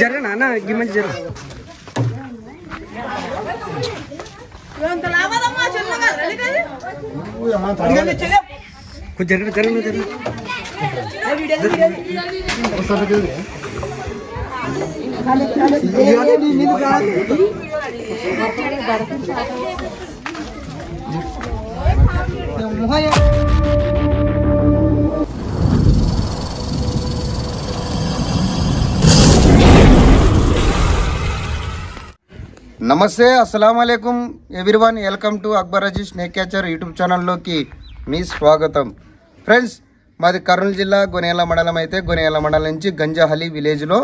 జరగనా అన్న ఈ మంచి జరగ జరగ జరగ జరగ నమస్తే అస్సలాం వాలేకుం everyone welcome to Akbar Aziz snake catcher YouTube ఛానల్లోకి మీ స్వాగతం. ఫ్రెండ్స్, మాది కర్నూలు జిల్లా గొనేల మండలం. అయితే గొనేల మండలం నుంచి గంజాహలి విలేజ్లో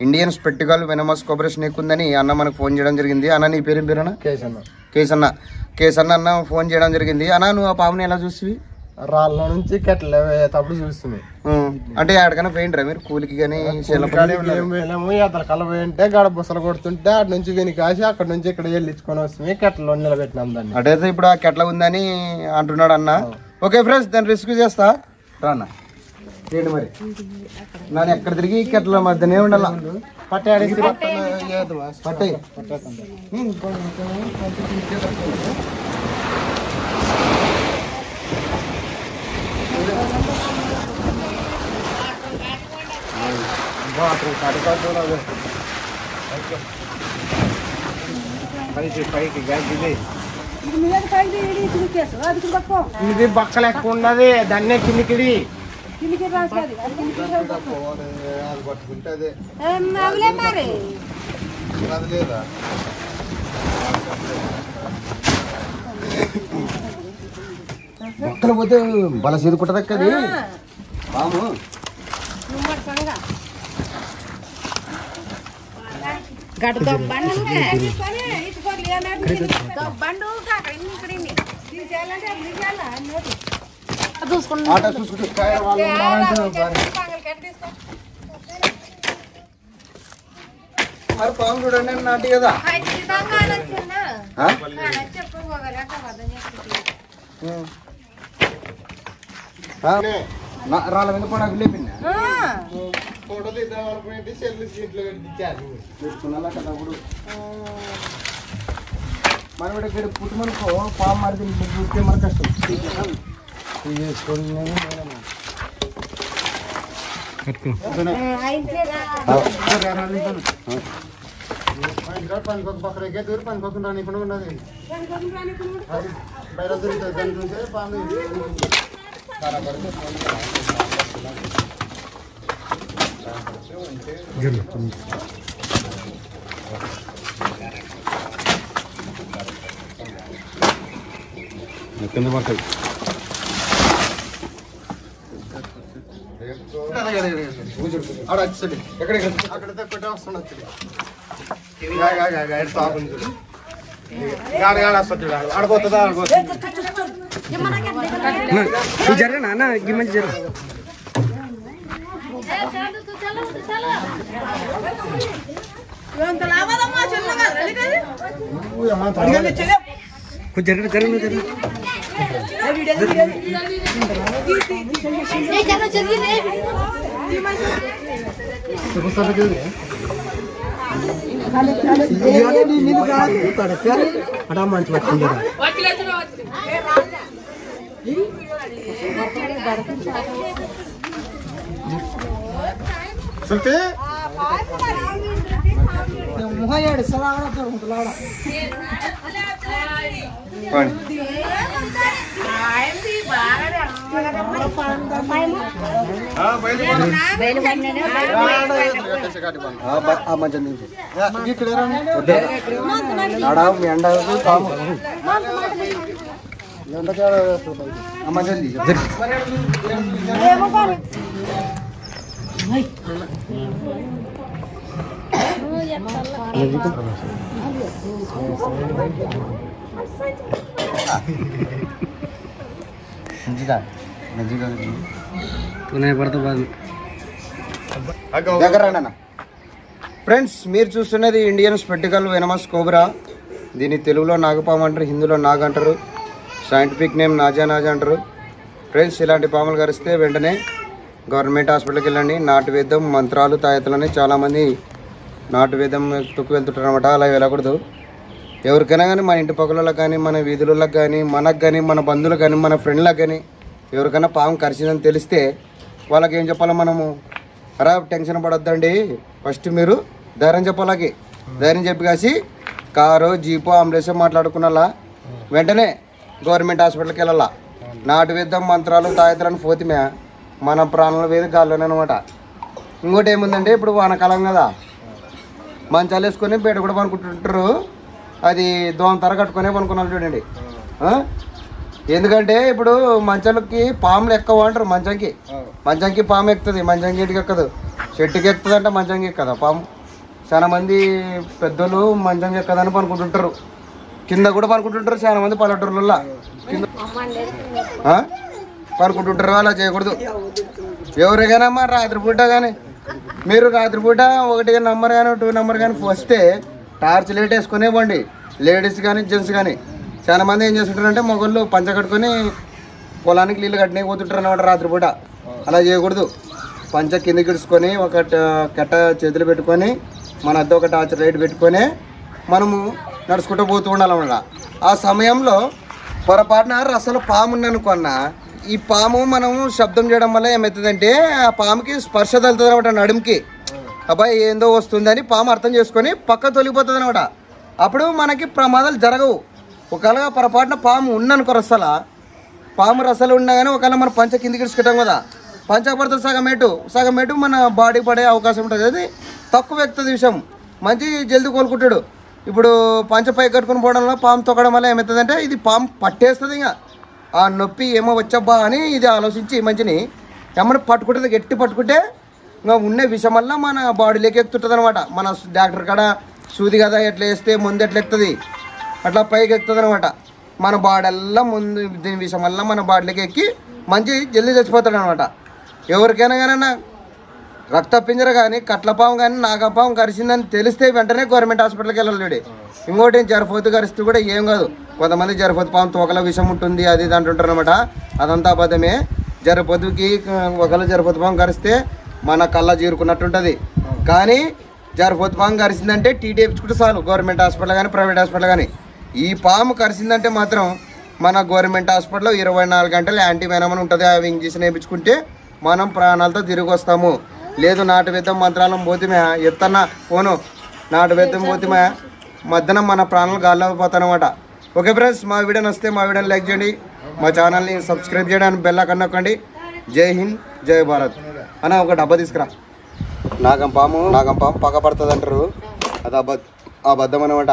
Indian spectacle venomous cobra snake ఉందని అన్న మనకు ఫోన్ చేయడం జరిగింది. అన్న నీ పేరు పేరన్నా? కేసన్న అన్న ఫోన్ చేయడం జరిగింది. అన్న నువ్వు ఆ పాముని ఎలా చూసి? రాళ్ళ నుంచి కట్ల తప్పుడు చూస్తుంది. అంటే ఎక్కడికైనా పోయిండ్రా మీరు కూలికి కానీ? అతను కల పోయింటే గాడ బుసలు కొడుతుంటే అటు నుంచి విని కాసి అక్కడ నుంచి ఇక్కడ వెళ్ళించుకొని వస్తుంది కట్టలో నిలబెట్టినాం దాన్ని. అటైతే ఇప్పుడు ఆ కెట్ల ఉందని అంటున్నాడు అన్న. ఓకే ఫ్రెండ్స్, దాన్ని రిస్క్ చేస్తా రాన్న ఏంటి మరి నన్ను ఎక్కడ తిరిగి కెట్ల మధ్యనే ఉండాల. పట్టే పట్టే ఇది బక్కలు ఎక్కువ ఉండదు దాన్నే కిందికిడి బక్కలు పోతే బల చేదుకుంటదక్కది పాము. మరి పాము చూడండి నాటి కదా రాళ్ళ మీద కూడా లేపింది మన ఇక్కడ పుట్టుమనుకో పాము మరి చూస్తే మన కష్టం. పక్కనకే దూరి పనిపోకుండా రానికుండా ఉన్నది బయట దొరుకుతుంది దాని చూసే పాము కింద పడుతుంది. అక్కడ పెట్టే వస్తుంది ఆడిపోతుందా జరగనా అన్న ఈ మంచి జరగ జరగ జరగ జరగ అడా మంచి పట్టింది ఫ్రెండ్స్, మీరు చూస్తున్నది ఇండియన్ స్పెక్టికల్ వెనమస్ కోబ్రా. దీన్ని తెలుగులో నాగపాము అంటారు, హిందీలో నాగ్ అంటారు, సైంటిఫిక్ నేమ్ నాజా నాజా అంటారు. ఫ్రెండ్స్ ఇలాంటి పాములు కరిస్తే వెంటనే గవర్నమెంట్ హాస్పిటల్కి వెళ్ళండి. నాటు వేద్యం మంత్రాలు తాయెత్తులని చాలామంది నాటు వేద్యం తొక్కు వెళ్తుంటారు అనమాట. అలా వెళ్ళకూడదు. ఎవరికైనా కానీ మన ఇంటి పక్కలకు కానీ మన వీధులకు కానీ మనకు కానీ మన బంధువులకు కానీ మన ఫ్రెండ్లకు కానీ ఎవరికైనా పాము కరిచిందని తెలిస్తే వాళ్ళకి ఏం చెప్పాలి మనము? అరా టెన్షన్ పడొద్దండి, ఫస్ట్ మీరు ధైర్యం చెప్పాలకి. ధైర్యం చెప్పి కాసి కారు జీపో అంబులెన్స్ మాట్లాడుకున్నలా వెంటనే గవర్నమెంట్ హాస్పిటల్కి వెళ్ళాలా. నాటు వేద్దాం మంత్రాలు తాయెత్తులను పోతిమే మన ప్రాణాలు వేది గాల్లోనే అనమాట. ఇంకోటి ఏముందంటే ఇప్పుడు వానకాలం కదా, మంచాలు వేసుకొని బయట కూడా పనుకుంటుంటారు. అది దోమ తర కట్టుకునే పనుకున్నారు చూడండి. ఎందుకంటే ఇప్పుడు మంచాలకి పాములు ఎక్కువ అంటారు. మంచంకి పాము ఎక్కుతుంది. మంచంకి ఎటుకి ఎక్కదు, చెట్టుకి ఎక్కుతుంది అంటే మంచంకి ఎక్కదా పాము. చాలా మంది పెద్దోళ్ళు మంచంకి ఎక్కదని పనుకుంటుంటారు. కింద కూడా పనుకుంటుంటారు. చాలా మంది పల్లెటూరులలో కింద పనుకుంటుంటారు. అలా చేయకూడదు. ఎవరికైనా మా రాత్రిపూట కానీ మీరు రాత్రిపూట 1 నెంబర్ కానీ 2 నెంబర్ కానీ వస్తే టార్చ్ లైట్ వేసుకునే పోండి. లేడీస్ కానీ జెంట్స్ కానీ. చాలా మంది ఏం చేస్తుంటారంటే మొగళ్ళు పంచ కట్టుకొని పొలానికి నీళ్ళు కట్టినే పోతుంటారు అన్నమాట రాత్రిపూట. అలా చేయకూడదు. పంచ కిందకి ఇడుచుకొని ఒక కట్ట చేతులు పెట్టుకొని మన అద్దె ఒక టార్చ్ లైట్ పెట్టుకొని మనము నడుచుకుంటూ పోతూ ఉండాలన్నమాట. ఆ సమయంలో పొరపాటున అసలు పాము ఉందనుకున్నా ఈ పాము మనము శబ్దం చేయడం వల్ల ఏమవుతుందంటే ఆ పాముకి స్పర్శ తగులుతుంది అనమాట నడుముకి. అబ్బాయి ఏందో వస్తుందని పాము అర్థం చేసుకొని పక్క తొలిగిపోతుంది అనమాట. అప్పుడు మనకి ప్రమాదాలు జరగవు. ఒకవేళ పొరపాటున పాము ఉందనుకో రసల పాము రసలు ఉన్నా కానీ ఒకవేళ మనం పంచ కిందికి ఇడుచుకుంటాం కదా, పంచకు పడుతుంది సగం మేటు మన బాడీ పడే అవకాశం ఉంటుంది. అది తక్కువ ఎక్కుతుంది విషయం. మంచి జల్దీ కోలుకుంటాడు. ఇప్పుడు పంచ పై కట్టుకుని పోవడంలో పాము తొక్కడం వల్ల ఏమవుతుందంటే ఇది పాము పట్టేస్తుంది. ఇంకా ఆ నొప్పి ఏమో వచ్చబ్బా అని ఇది ఆలోచించి మంచిని ఏమన్నా పట్టుకుంటుంది. గట్టి పట్టుకుంటే ఇంకా ఉన్న విషయం వల్ల మన బాడీలోకి ఎక్కుతుంటుంది అనమాట. మన డాక్టర్ కాడ సూది కదా ఎట్లా వేస్తే ముందు ఎట్లా ఎక్కుతుంది అట్లా పైకి ఎక్కుతుంది అనమాట. మన బాడీ ఎల్లా ముందు దీని విషయం వల్ల మన బాడీలోకి ఎక్కి మంచి జల్దీ చచ్చిపోతాడు అనమాట. ఎవరికైనా కానీ రక్త పింజర కానీ కట్లపాము కానీ నాగపాము కరిచిందని తెలిస్తే వెంటనే గవర్నమెంట్ హాస్పిటల్కి వెళ్ళాలి. ఇంకోటి జరపోతు కరిస్తే కూడా ఏం కాదు. కొంతమంది జరపోతు పాము తోకల విషం ఉంటుంది అది ఇది అంటుంటారు అనమాట. అదంతా అబద్ధమే. జరపోతుకి ఒకళ్ళు జరపోతు పాము కరిస్తే మన కళ్ళ జీరుకున్నట్టుంటుంది. కానీ జరపోతు పాము కరిచిందంటే టీటీ వేయించుకుంటే చాలు. గవర్నమెంట్ హాస్పిటల్ కానీ ప్రైవేట్ హాస్పిటల్ కానీ. ఈ పాము కరిచిందంటే మాత్రం మన గవర్నమెంట్ హాస్పిటల్లో 24 గంటలు యాంటీవెనమ్ అని ఉంటుంది. అవి ఇంజక్షన్ వేయించుకుంటే మనం ప్రాణాలతో తిరిగి వస్తాము. లేదు నాటు వేద్దాం మంత్రాలం పోతిమే ఎత్తన్నా పోను నాటు వేద్దాం పోతిమే మధ్యాహ్నం మన ప్రాణాలు గాల్లో పోతానమాట. ఓకే ఫ్రెండ్స్, మా వీడియోని వస్తే మా వీడియోని లైక్ చేయండి, మా ఛానల్ని సబ్స్క్రైబ్ చేయడానికి బెల్ ఐకాన్ నొక్కండి. జై హింద్, జై భారత్. అన్న ఒక డబ్బా తీసుకురా. నాగం పాము పగ పడుతుంది అంటారు. అది అబద్ధం అనమాట.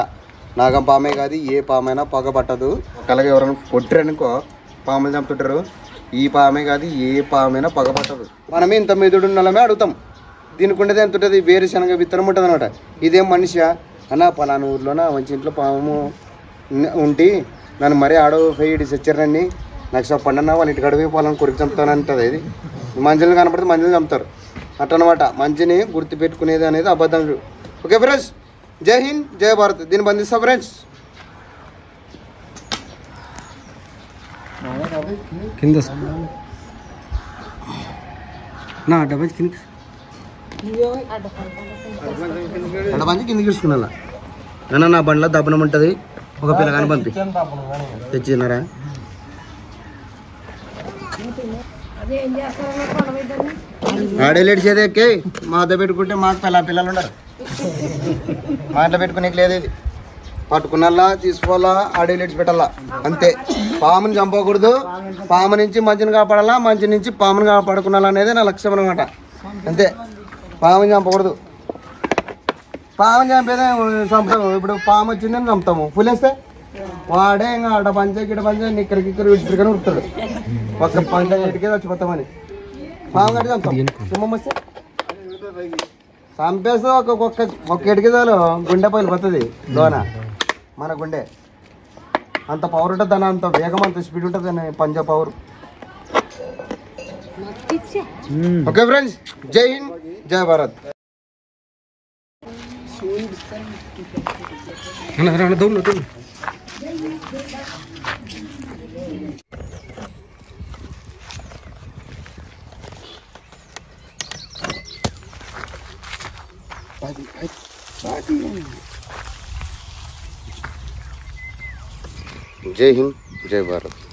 నాగం పామే కాదు ఏ పామైనా పగ పట్టదు. అలాగే ఎవరైనా కొట్టారనుకో పాములు చంపుతుంటారు. ఈ పామే కాదు ఏ పామైనా పగ పట్టదు. మనమే ఇంత మెదుడు నల్లమే అడుగుతాం. దీనికి ఉండేది ఎంత ఉంటుంది? వేరుశనగ విత్తనం ఉంటుంది అనమాట. ఇదేం మనిషియా అన్న పలానా ఊర్లోన మంచి ఇంట్లో పాము ఉండి నన్ను మరీ ఆడోపోయి చచ్చారండి నాకు చెప్పండి వాళ్ళ ఇంటికి అడవి పోవాలని కొరికి చంపుతాను అంటుంది. ఇది మంచిని కనపడితే మంచిని చంపుతారు అట్టనమాట. మంచిని గుర్తు పెట్టుకునేది అనేది అబద్ధం. ఓకే ఫ్రెండ్స్, జై హింద్, జై భారత్. దీన్ని బంధిస్తా ఫ్రెండ్స్. కింద అడబంచి కిందకి తీసుకున్నా అన్న. నా బండ్లో దబ్బనం ఉంటుంది. ఒక పిల్లగాని పంపి తెచ్చినారా? ఆడేలేడు చేదేకే మాతో పెట్టుకుంటే మాకు పిల్లలు ఉండరు. మా ఇంట్లో పెట్టుకునేకి లేదు. ఇది పట్టుకున్నల్లా తీసుకోవాలా, ఆడేలేడ్చి పెట్టాలా అంతే. పాముని చంపకూడదు. పాము నుంచి మంచిని కాపాడాలా, మంచి నుంచి పాముని కాపాడుకున్నాలా అనేది నా లక్ష్యం అనమాట. అంతే. పాముని చంపకూడదు. పాముని చంపేదే చంపుతాము. ఇప్పుడు పాము వచ్చిందని చంపుతాము. పులేస్తే వాడే ఇంకా ఆడ పంచే గిడ పంచే నిక్కడికిక్కరు విడిచికని ఉడుతాడు. ఒక్క పంచ ఇటుకే చచ్చిపోతామని పాము కట్టి చంపుతాం. సింహం వస్తే చంపేస్తే ఒక్క ఇటుకే చాలు గుండె పగిలిపోతుంది లోన. మన గుండె అంత పవర్ ఉంటుంది. దాని అంత వేగం అంత స్పీడ్ ఉంటుంది దాని పంజా పవర్. ఓకే ఫ్రెండ్స్, జై హింద్, జై భారత్. జై హింద్, జై భారత్.